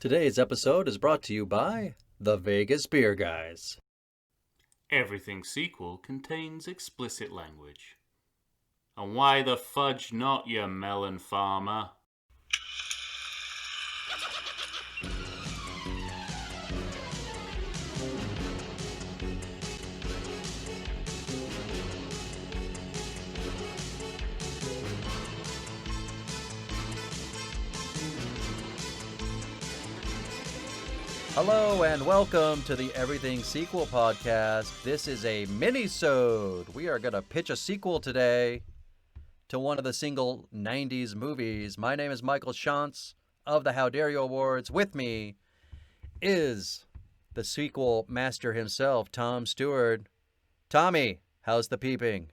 Today's episode is brought to you by the Vegas Beer Guys. Everything sequel contains explicit language. And why the fudge not, you melon farmer? Hello and welcome to the Everything Sequel podcast. This is a mini-sode. We are going to pitch a sequel today to one of the single 90s movies. My name is Michael Shantz of the How Dare You Awards. With me is the sequel master himself, Tom Stewart. Tommy, how's the peeping?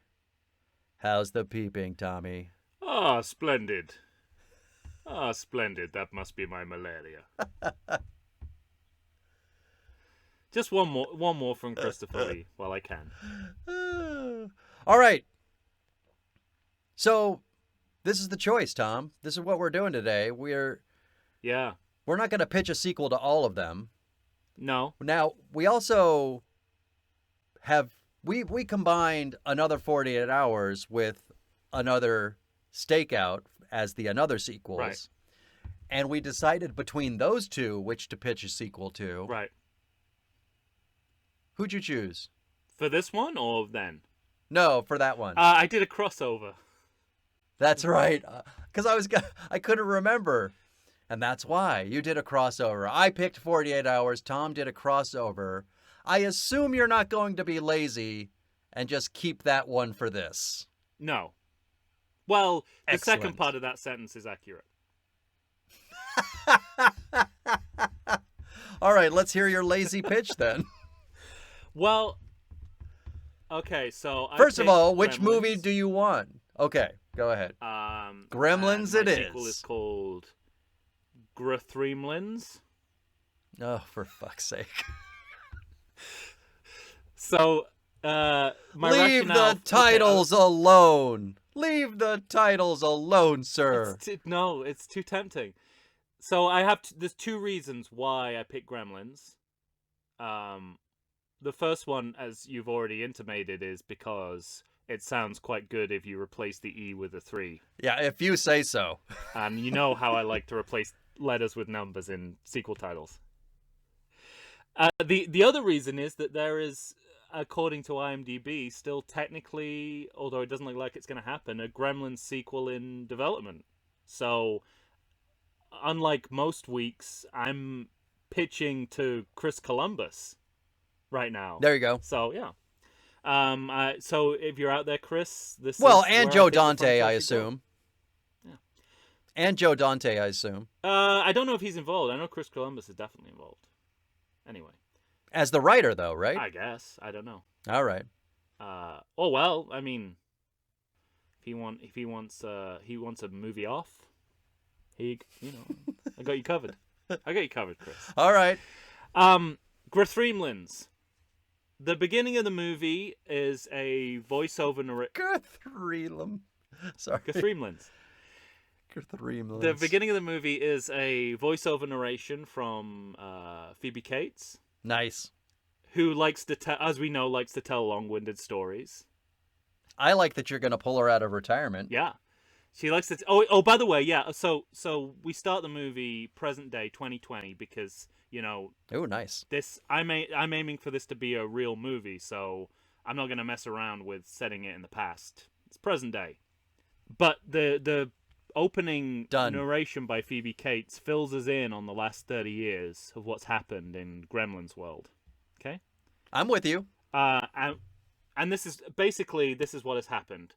How's the peeping, Tommy? Ah, splendid. Ah, splendid. That must be my malaria. Just one more from Christopher Lee while I can. All right. So, this is the choice, Tom. This is what we're doing today. We're not going to pitch a sequel to all of them. No. Now, we also have we combined another 48 Hours with another Stakeout as the another sequels. Right. And we decided between those two which to pitch a sequel to. Right. Who'd you choose? For this one or then? No, for that one. I did a crossover. That's right. Because I couldn't remember. And that's why you did a crossover. I picked 48 Hours. Tom did a crossover. I assume you're not going to be lazy and just keep that one for this. No. Well, the Excellent. second part of that sentence is accurate. All right, let's hear your lazy pitch then. Well, okay, so First of all, which Gremlins. movie do you want? Okay, go ahead. Gremlins and it my sequel is. is called Gremlins. Oh, for fuck's sake. So, my Leave rationale... the titles alone. Leave the titles alone, sir. It's too tempting. So there's two reasons why I picked Gremlins. The first one, as you've already intimated, is because it sounds quite good if you replace the E with a 3. Yeah, if you say so. And you know how I like to replace letters with numbers in sequel titles. The other reason is that there is, according to IMDb, still technically, although it doesn't look like it's going to happen, a Gremlins sequel in development. So, unlike most weeks, I'm pitching to Chris Columbus right now. There you go. So, yeah. So, if you're out there, Chris, this is... Well, and where Joe I think the Dante, I franchise should go. assume. Yeah. And Joe Dante, I assume. I don't know if he's involved. I know Chris Columbus is definitely involved. Anyway. As the writer, though, right? I guess. I don't know. All right. Oh well. I mean, if he wants a movie off, I got you covered. I got you covered, Chris. All right. Gremlins. The beginning of the movie is a voiceover narration. Sorry. Gremlins. Gremlins. The beginning of the movie is a voiceover narration from Phoebe Cates. Nice. Who likes to tell, as we know, likes to tell long-winded stories. I like that you're going to pull her out of retirement. Yeah, she likes to. Oh, by the way, yeah. So we start the movie present day 2020 because Oh, nice. this. I'm aiming for this to be a real movie, so I'm not going to mess around with setting it in the past. It's present day, but the opening narration by Phoebe Cates fills us in on the last 30 years of what's happened in Gremlins world. Okay? I'm with you. And this is what has happened.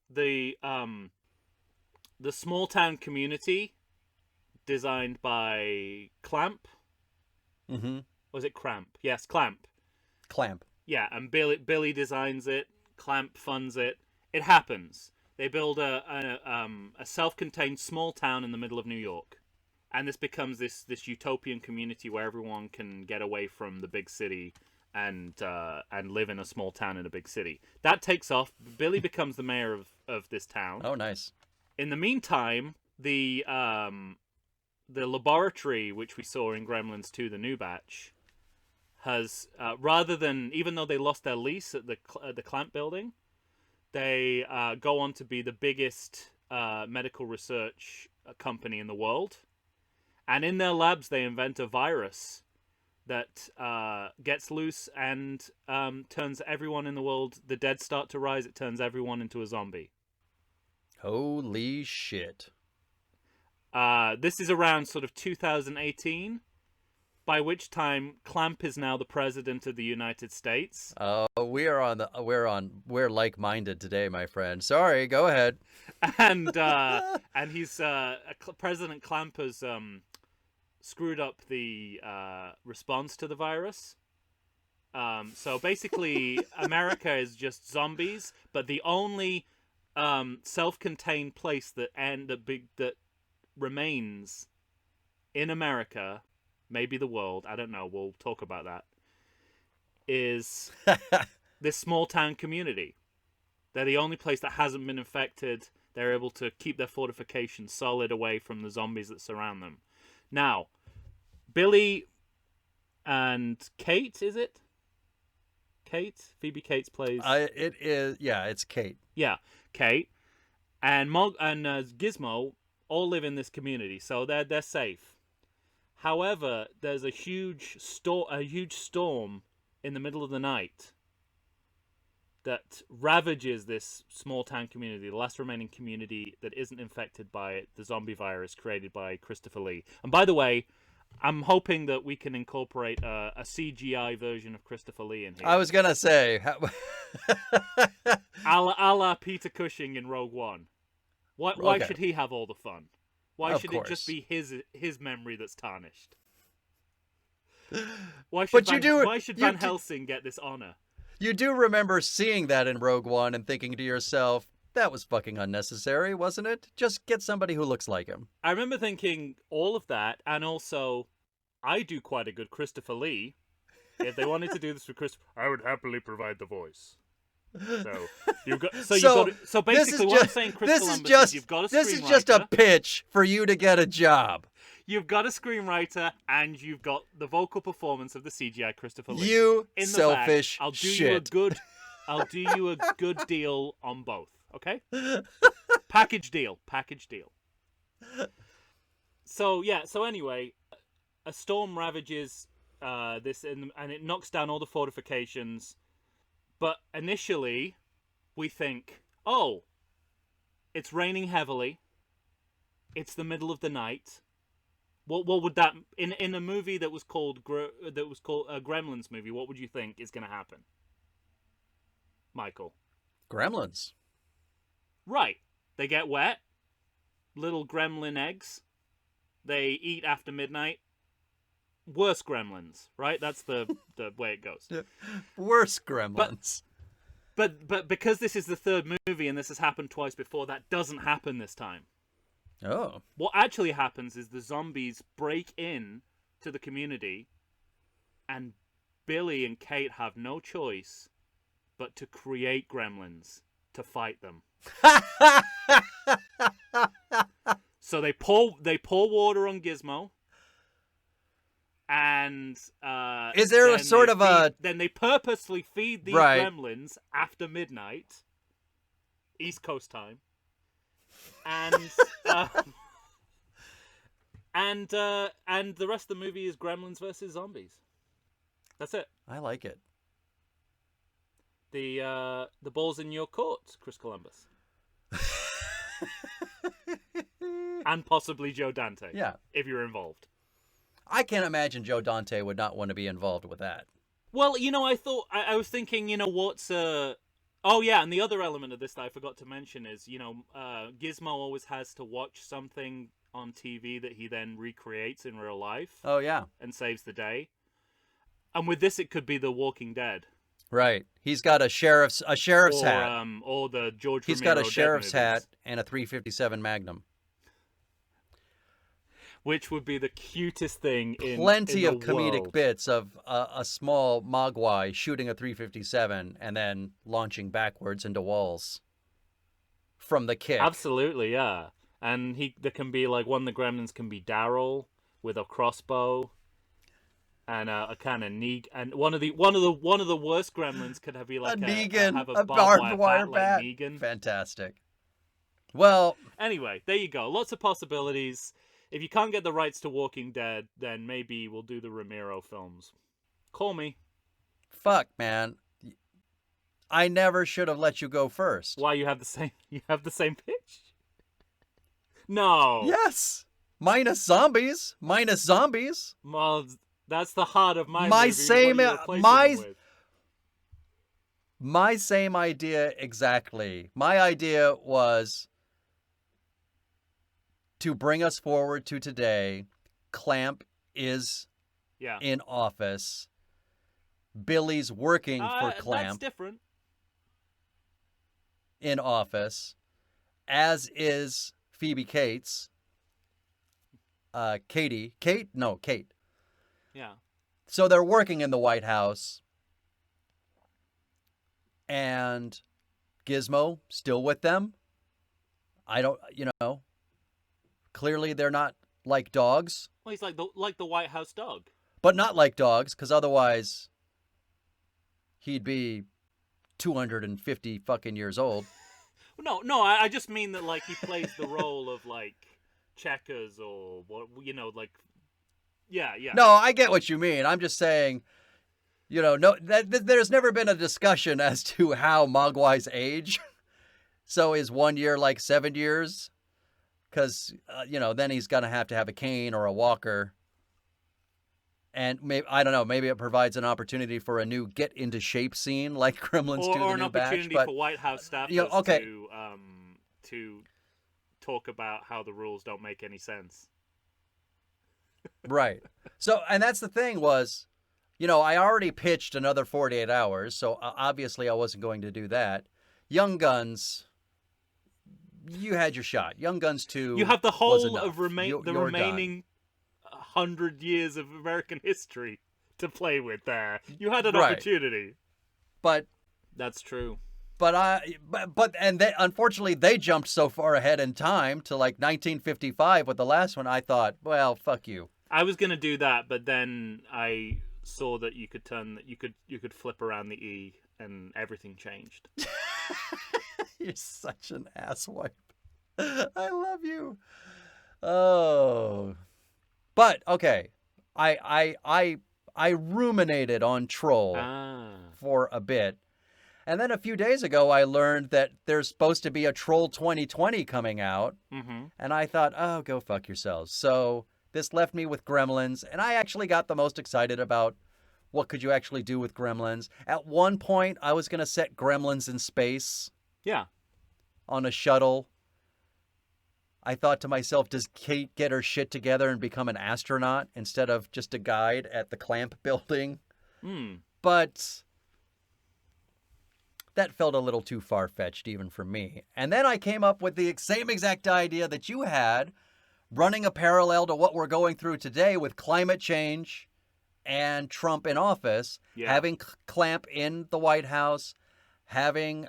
The small town community designed by Clamp. Mm-hmm. Was it Cramp? Yes, Clamp. Clamp. Yeah, and Billy designs it. Clamp funds it. It happens. They build a self-contained small town in the middle of New York, and this becomes this utopian community where everyone can get away from the big city and live in a small town in a big city. That takes off. Billy becomes the mayor of this town. Oh, nice. In the meantime, the the laboratory, which we saw in Gremlins 2, the new batch, has rather than, even though they lost their lease at the Clamp building, they go on to be the biggest medical research company in the world. And in their labs, they invent a virus that gets loose and turns everyone in the world, the dead start to rise, it turns everyone into a zombie. Holy shit. This is around sort of 2018, by which time Clamp is now the president of the United States. We're like-minded today, my friend. Sorry, go ahead. And he's President Clamp has screwed up the response to the virus. So basically, America is just zombies, but the only self-contained place that remains in America, maybe the world, I don't know, we'll talk about that, is this small town community. They're the only place that hasn't been infected. They're able to keep their fortifications solid away from the zombies that surround them. Now, Billy and Kate, is it? Kate? Phoebe Cates plays... It is, yeah, it's Kate. Yeah, Kate. And Gizmo all live in this community, so they're safe. However, there's a huge storm in the middle of the night that ravages this small town community, the last remaining community that isn't infected by the zombie virus created by Christopher Lee. And by the way, I'm hoping that we can incorporate a CGI version of Christopher Lee in here. I was gonna say, a la Peter Cushing in Rogue One. Why should he have all the fun? Why should it just be his memory that's tarnished? Why should Van Helsing get this honor? You do remember seeing that in Rogue One and thinking to yourself, that was fucking unnecessary, wasn't it? Just get somebody who looks like him. I remember thinking all of that, and also, I do quite a good Christopher Lee. If they wanted to do this with Christopher, I would happily provide the voice. So basically, what I'm saying, Chris Columbus, is you've got a screenwriter. This is just a pitch for you to get a job. You've got a screenwriter, and you've got the vocal performance of the CGI Christopher Lee. You in the selfish back. shit. I'll do you a good deal on both. Okay? Package deal. So anyway, a storm ravages this, and it knocks down all the fortifications. But initially, we think, oh, it's raining heavily. It's the middle of the night. What would that in a movie that was called a Gremlins movie? What would you think is going to happen, Michael? Gremlins. Right. They get wet. Little gremlin eggs. They eat after midnight. Worse gremlins, right? That's the way it goes. Worse gremlins. But because this is the third movie and this has happened twice before, that doesn't happen this time. Oh. What actually happens is the zombies break in to the community, and Billy and Kate have no choice but to create gremlins to fight them. So they pour water on Gizmo, and is there a sort of a... Then they purposely feed these gremlins after midnight, East Coast time, and the rest of the movie is Gremlins versus zombies. That's it. I like it. The ball's in your court, Chris Columbus. And possibly Joe Dante. Yeah. If you're involved. I can't imagine Joe Dante would not want to be involved with that. Well, I was thinking, what's... Oh, yeah, and the other element of this that I forgot to mention is, Gizmo always has to watch something on TV that he then recreates in real life. Oh, yeah. And saves the day. And with this, it could be The Walking Dead. Right. He's got a sheriff's hat. Or the George He's Romero got a sheriff's Dead movies, hat and a .357 Magnum. which would be the cutest thing in Plenty in of the comedic world. bits of a small Mogwai shooting a .357 and then launching backwards into walls from the kick. Absolutely, yeah. And there can be like one of the gremlins can be Daryl with a crossbow and a kind of Negan, and one of the worst gremlins could be like a Negan, have a a barbed wire bat bat. like Negan. Fantastic. Well, anyway, there you go. Lots of possibilities. If you can't get the rights to Walking Dead, then maybe we'll do the Romero films. Call me. fuck, man. I never should have let you go first. Why you have the same pitch? No. Yes. Minus zombies. Well, that's the heart of my My movie. same- What are you replacing my- it with? My same idea exactly. My idea was to bring us forward to today. Clamp is Yeah. in office. Billy's working for That's Clamp different. in office, as is Phoebe Cates. Kate. Yeah. So they're working in the White House. And Gizmo still with them. I don't, clearly they're not like dogs, Well, he's like the White House dog. but not like dogs, because otherwise he'd be 250 fucking years old. No, I just mean that like he plays the role of like Checkers or what like. Yeah. No, I get what you mean. I'm just saying, there's never been a discussion as to how Mogwais age. So is 1 year like 7 years? Because, then he's going to have a cane or a walker. And maybe, I don't know, maybe it provides an opportunity for a new get into shape scene like Gremlins do the or an new opportunity batch. for White House staffers to talk about how the rules don't make any sense. Right. So, and that's the thing was, I already pitched another 48 hours, so obviously I wasn't going to do that. Young Guns, you had your shot. Young Guns 2 You have the was whole enough. of the You're remaining 100 years of American history to play with there. You had an Right. opportunity. But That's true. unfortunately they jumped so far ahead in time to like 1955 with the last one. I thought, well, fuck you. I was gonna do that, but then I saw that you could flip around the E and everything changed. You're such an asswipe. I love you. Oh. But okay. I ruminated on Troll for a bit. And then a few days ago I learned that there's supposed to be a Troll 2020 coming out. Mm-hmm. And I thought, oh, go fuck yourselves. So this left me with Gremlins, and I actually got the most excited about what could you actually do with Gremlins. At one point, I was going to set Gremlins in space. Yeah. On a shuttle. I thought to myself, does Kate get her shit together and become an astronaut instead of just a guide at the Clamp building? But that felt a little too far-fetched even for me. And then I came up with the same exact idea that you had, running a parallel to what we're going through today with climate change and Trump in office, having Clamp in the White House, having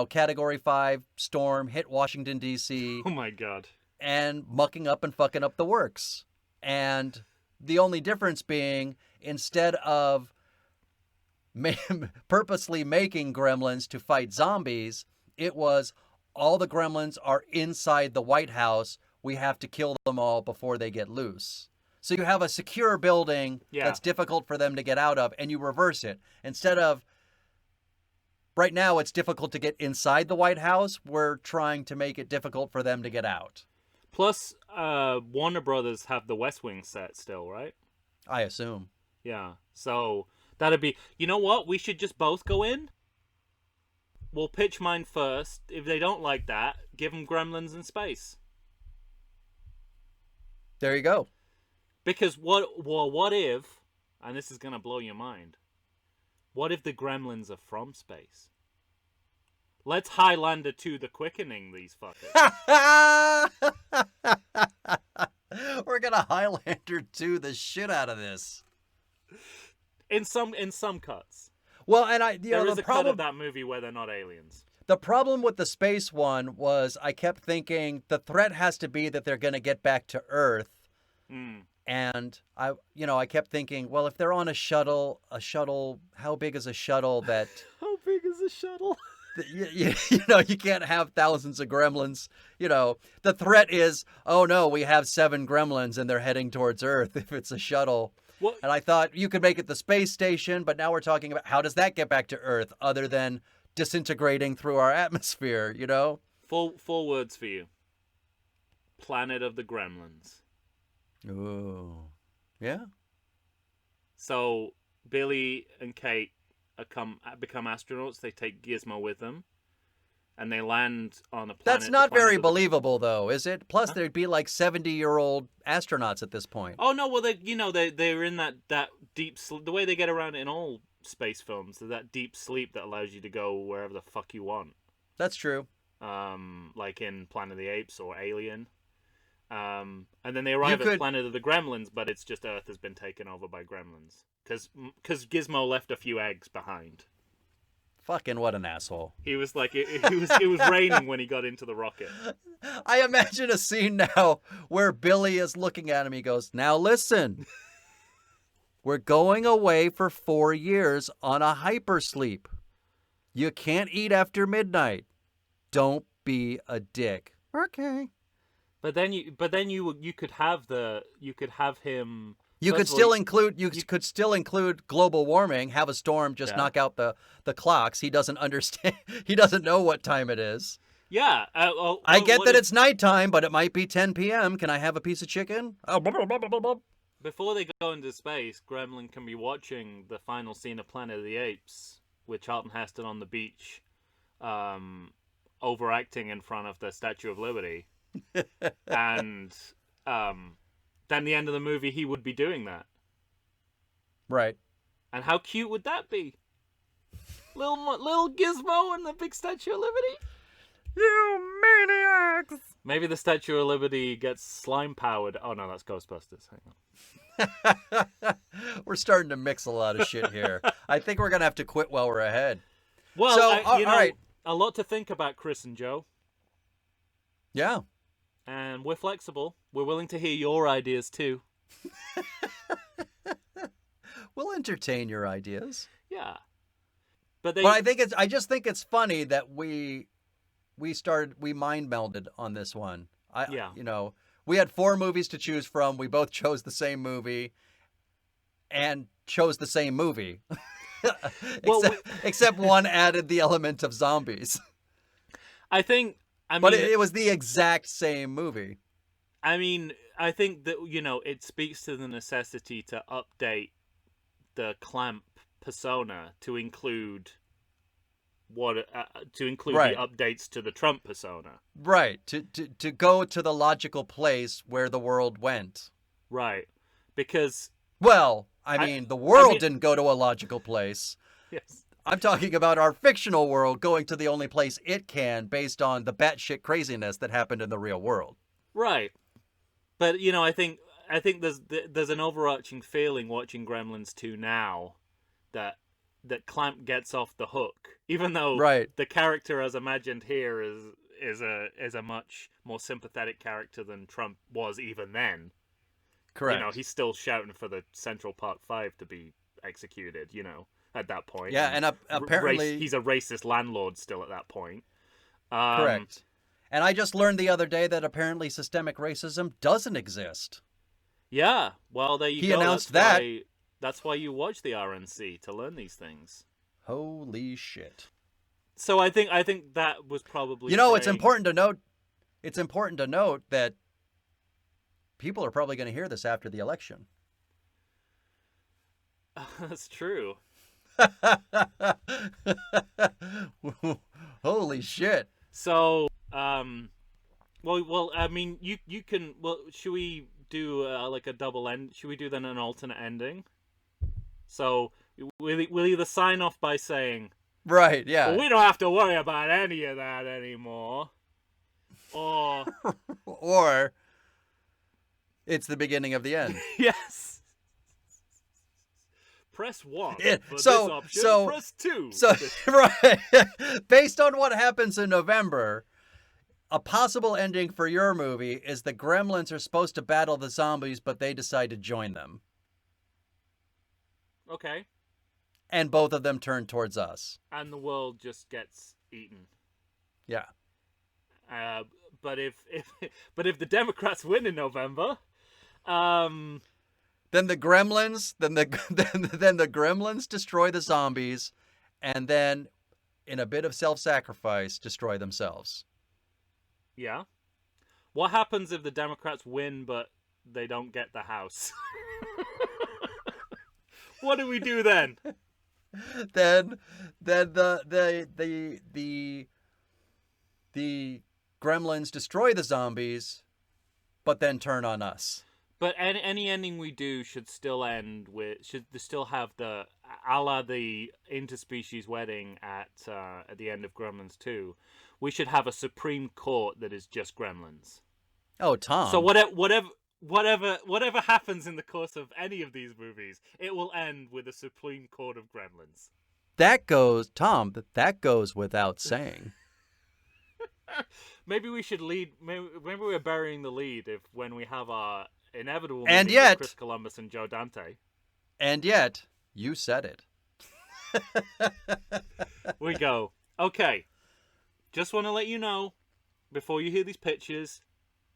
Category 5 storm hit Washington, D.C. Oh, my God. And mucking up and fucking up the works. And the only difference being, instead of purposely making gremlins to fight zombies, it was all the gremlins are inside the White House. We have to kill them all before they get loose. So you have a secure building that's difficult for them to get out of, and you reverse it. Instead of, right now it's difficult to get inside the White House, we're trying to make it difficult for them to get out. Plus, Warner Brothers have the West Wing set still, right? I assume. Yeah. So that'd be, you know what? We should just both go in. We'll pitch mine first. If they don't like that, give them Gremlins in space. There you go. Because what if, and this is going to blow your mind, what if the Gremlins are from space? Let's Highlander 2 The Quickening these fuckers. We're going to Highlander 2 the shit out of this. In some cuts. Well, and there is a cut of that movie where they're not aliens. The problem with the space one was I kept thinking the threat has to be that they're going to get back to Earth. Mm. And I kept thinking, well, if they're on a shuttle, how big is a shuttle that How big is the shuttle? you can't have thousands of gremlins. The threat is, oh no, we have 7 gremlins and they're heading towards Earth if it's a shuttle. What? And I thought you could make it the space station, but now we're talking about how does that get back to Earth other than disintegrating through our atmosphere, Four words for you. Planet of the Gremlins. Ooh. Yeah. So Billy and Kate become astronauts. They take Gizmo with them, and they land on a planet. That's not very believable, though, is it? Plus, there'd be like 70-year-old astronauts at this point. Oh no! Well, they're in that deep sleep. The way they get around in all space films, there's that deep sleep that allows you to go wherever the fuck you want. That's true. Like in Planet of the Apes or Alien. And then they arrive at Planet of the Gremlins, but it's just Earth has been taken over by gremlins. Because Gizmo left a few eggs behind. Fucking what an asshole. He was like, it was raining when he got into the rocket. I imagine a scene now where Billy is looking at him. He goes, now listen. We're going away for 4 years on a hypersleep. You can't eat after midnight. Don't be a dick. Okay. But then you could have him. You could still include global warming. Have a storm, just knock out the clocks. He doesn't understand. He doesn't know what time it is. Yeah, I get that it's nighttime, but it might be 10 p.m. Can I have a piece of chicken? Oh, blah, blah, blah, blah, blah. Before they go into space, Gremlin can be watching the final scene of Planet of the Apes with Charlton Heston on the beach, overacting in front of the Statue of Liberty. And then the end of the movie, he would be doing that. Right. And how cute would that be? Little Gizmo and the big Statue of Liberty? You maniacs! Maybe the Statue of Liberty gets slime powered. Oh no, that's Ghostbusters. Hang on. We're starting to mix a lot of shit here. I think we're going to have to quit while we're ahead. Well, so, all right. A lot to think about, Chris and Joe. Yeah. And we're flexible. We're willing to hear your ideas too. We'll entertain your ideas. Yeah. But I just think it's funny that we mind melded on this one. We had 4 movies to choose from. We both chose the same movie and chose the same movie. Except one added the element of zombies. But it was the exact same movie. I mean, I think that, it speaks to the necessity to update the Clamp persona to include the updates to the Trump persona. Right. To go to the logical place where the world went. Right. Because the world didn't go to a logical place. Yes. I'm talking about our fictional world going to the only place it can based on the batshit craziness that happened in the real world. Right. But, I think there's an overarching feeling watching Gremlins 2 now that Clamp gets off the hook, even though the character as imagined here is a much more sympathetic character than Trump was even then. Correct. He's still shouting for the Central Park 5 to be executed, at that point. Yeah, and apparently he's a racist landlord still at that point. Correct. And I just learned the other day that apparently systemic racism doesn't exist. Yeah, well, there you go. He announced that. That's why you watch the RNC, to learn these things. Holy shit. So I think that was probably it's important to note that people are probably going to hear this after the election. That's true. Holy shit. So, well, I mean, you can. Well, should we do like a double end? Should we do then an alternate ending? So we'll either sign off by saying, right, yeah, well, we don't have to worry about any of that anymore, or it's the beginning of the end. Yes. press 1. For this So, option, press 2. So, right. Based on what happens in November, a possible ending for your movie is the Gremlins are supposed to battle the zombies, but they decide to join them. Okay. And both of them turn towards us. And the world just gets eaten. Yeah. But if the Democrats win in November, then the Gremlins, then the Gremlins destroy the zombies, and then, in a bit of self-sacrifice, destroy themselves. Yeah. What happens if the Democrats win but they don't get the House? What do we do then? Then the Gremlins destroy the zombies, but then turn on us. But any ending we do should still have the a la the interspecies wedding at the end of Gremlins 2. We should have a Supreme Court that is just Gremlins. Oh, Tom. So whatever happens in the course of any of these movies, it will end with a Supreme Court of Gremlins. That goes without saying. Maybe we should lead. Maybe we're burying the lead when we have our inevitable And movie yet, with Chris Columbus and Joe Dante. And yet, you said it. We go. Okay. Just want to let you know, before you hear these pitches,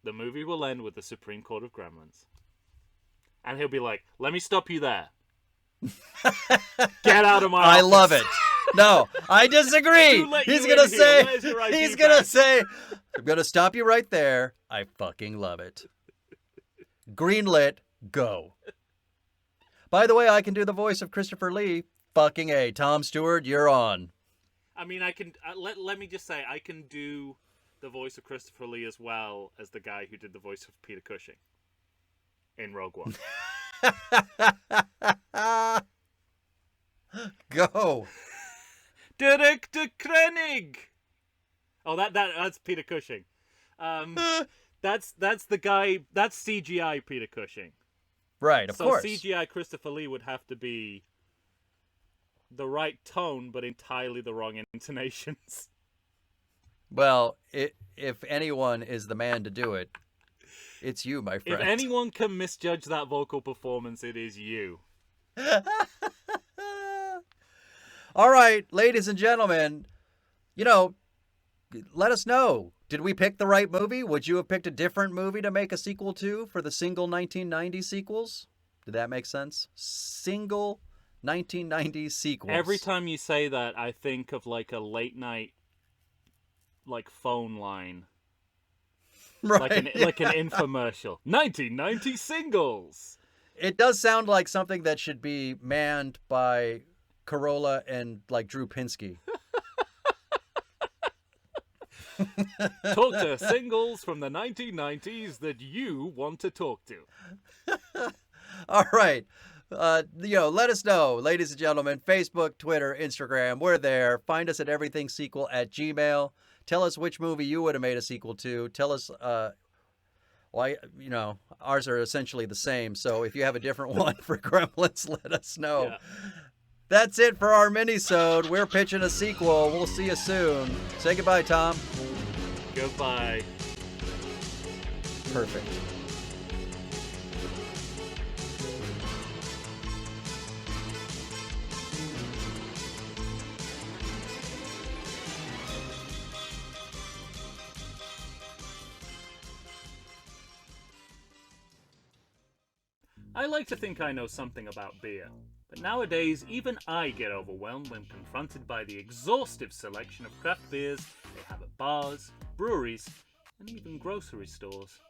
the movie will end with the Supreme Court of Gremlins. And he'll be like, let me stop you there. Get out of my office. I love it. No, I disagree. He's going to say, I'm going to stop you right there. I fucking love it. Greenlit, go. By the way, I can do the voice of Christopher Lee. Fucking A. Tom Stewart, you're on. I mean, I can, let me just say, I can do the voice of Christopher Lee as well as the guy who did the voice of Peter Cushing in Rogue One. Go. Director Krennig. Oh, that's Peter Cushing. That's the guy. That's CGI Peter Cushing. Right, of course. So CGI Christopher Lee would have to be the right tone, but entirely the wrong intonations. Well, if anyone is the man to do it, it's you, my friend. If anyone can misjudge that vocal performance, it is you. All right, ladies and gentlemen, let us know. Did we pick the right movie? Would you have picked a different movie to make a sequel to for the single 1990 sequels? Did that make sense? Single 1990 sequels. Every time you say that, I think of like a late night phone line. Right. Like an infomercial. 1990 singles. It does sound like something that should be manned by Corolla and Drew Pinsky. Talk to singles from the 1990s that you want to talk to. All right. Let us know, ladies and gentlemen. Facebook, Twitter, Instagram. We're there. Find us at everythingsequel@gmail.com. Tell us which movie you would have made a sequel to. Tell us, ours are essentially the same. So if you have a different one for Gremlins, let us know. Yeah. That's it for our mini-sode. We're pitching a sequel. We'll see you soon. Say goodbye, Tom. Goodbye. Perfect. I like to think I know something about beer, but nowadays even I get overwhelmed when confronted by the exhaustive selection of craft beers they have at bars, breweries, and even grocery stores.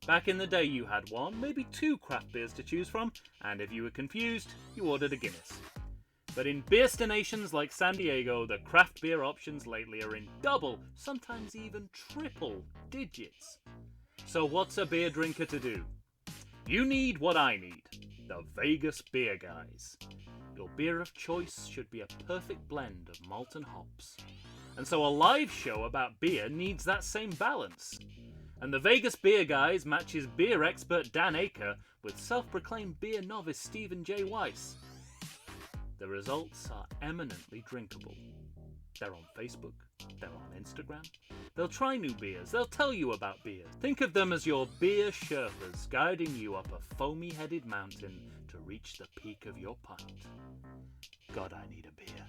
Back in the day you had one, maybe two craft beers to choose from, and if you were confused, you ordered a Guinness. But in beerstinations like San Diego, the craft beer options lately are in double, sometimes even triple digits. So what's a beer drinker to do? You need what I need, the Vegas Beer Guys. Your beer of choice should be a perfect blend of malt and hops. And so a live show about beer needs that same balance. And the Vegas Beer Guys matches beer expert Dan Aker with self-proclaimed beer novice Stephen J. Weiss. The results are eminently drinkable. They're on Facebook, they're on Instagram. They'll try new beers, they'll tell you about beers. Think of them as your beer Sherpas guiding you up a foamy-headed mountain to reach the peak of your pint. God, I need a beer.